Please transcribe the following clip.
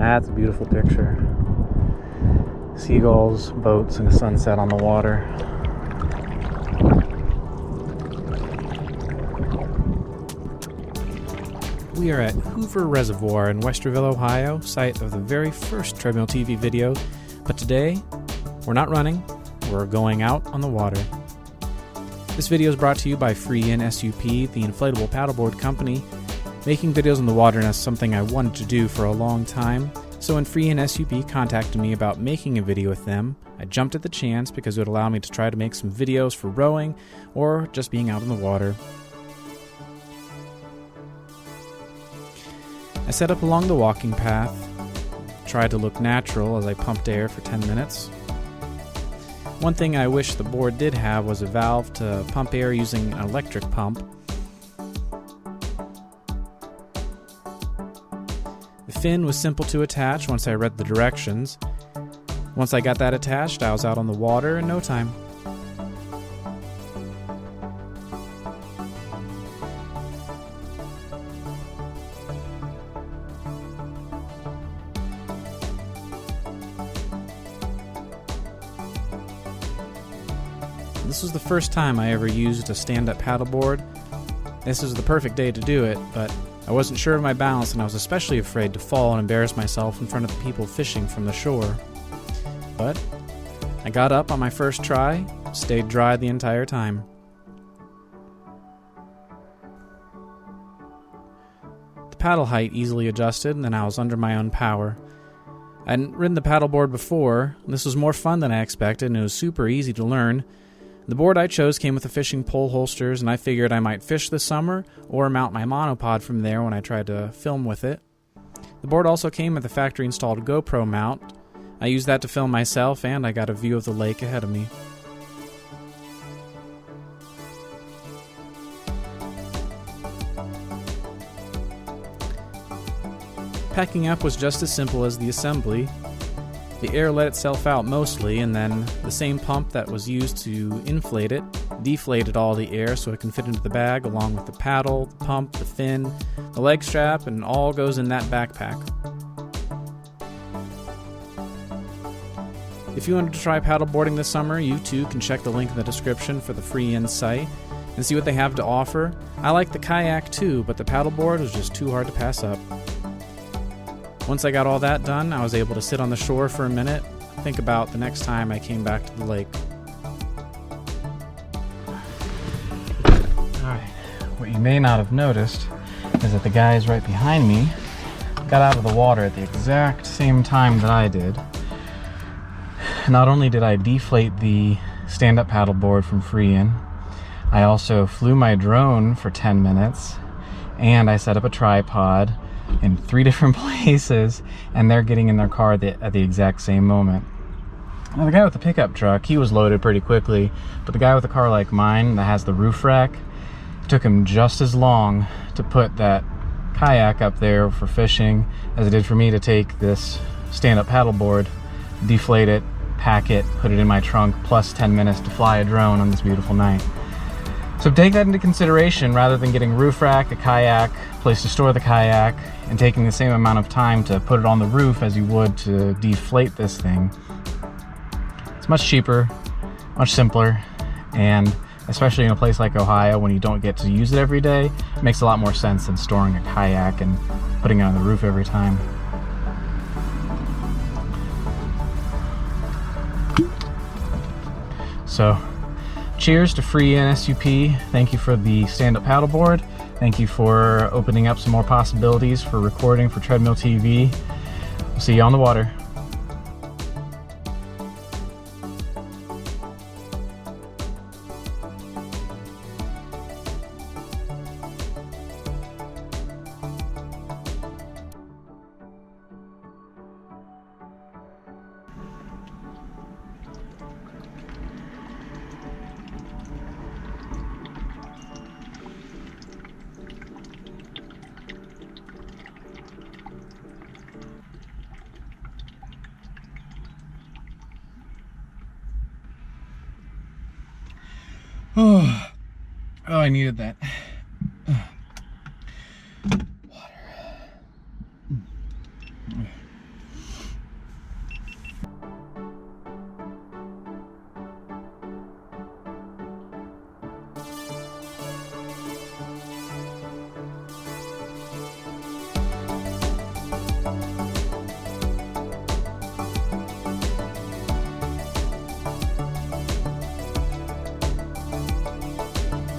That's a beautiful picture. Seagulls, boats, and a sunset on the water. We are at Hoover Reservoir in Westerville, Ohio, site of the very first Treadmill TV video. But today, we're not running, we're going out on the water. This video is brought to you by SUP, the inflatable paddleboard company. Making videos on the water is something I wanted to do for a long time, so when SUP contacted me about making a video with them, I jumped at the chance because it would allow me to try to make some videos for rowing or just being out in the water. I set up along the walking path, tried to look natural as I pumped air for 10 minutes. One thing I wish the board did have was a valve to pump air using an electric pump. The fin was simple to attach once I read the directions. Once I got that attached, I was out on the water in no time. This was the first time I ever used a stand-up paddleboard. This was the perfect day to do it, but I wasn't sure of my balance and I was especially afraid to fall and embarrass myself in front of the people fishing from the shore. But I got up on my first try, stayed dry the entire time. The paddle height easily adjusted and I was under my own power. I hadn't ridden the paddleboard before, and this was more fun than I expected and it was super easy to learn. The board I chose came with the fishing pole holsters, and I figured I might fish this summer or mount my monopod from there when I tried to film with it. The board also came with a factory-installed GoPro mount. I used that to film myself, and I got a view of the lake ahead of me. Packing up was just as simple as the assembly. The air let itself out mostly, and then the same pump that was used to inflate it deflated all the air so it can fit into the bag along with the paddle, the pump, the fin, the leg strap, and all goes in that backpack. If you wanted to try paddleboarding this summer, you too can check the link in the description for the Freeinsup site and see what they have to offer. I like the Kayak too, but the paddleboard was just too hard to pass up. Once I got all that done, I was able to sit on the shore for a minute, think about the next time I came back to the lake. Alright, what you may not have noticed is that the guys right behind me got out of the water at the exact same time that I did. Not only did I deflate the stand-up paddleboard from Freeinsup, I also flew my drone for 10 minutes, and I set up a tripod in 3 different places, and they're getting in their car at the exact same moment. Now the guy with the pickup truck, he was loaded pretty quickly, but the guy with a car like mine that has the roof rack, it took him just as long to put that kayak up there for fishing as it did for me to take this stand-up paddleboard, deflate it, pack it, put it in my trunk, plus 10 minutes to fly a drone on this beautiful night. So take that into consideration rather than getting a roof rack, a kayak, place to store the kayak, and taking the same amount of time to put it on the roof as you would to deflate this thing. It's much cheaper, much simpler, and especially in a place like Ohio when you don't get to use it every day, it makes a lot more sense than storing a kayak and putting it on the roof every time. So, cheers to Freeinsup. Thank you for the stand-up paddleboard. Thank you for opening up some more possibilities for recording for Treadmill TV. We'll see you on the water. Oh, I needed that.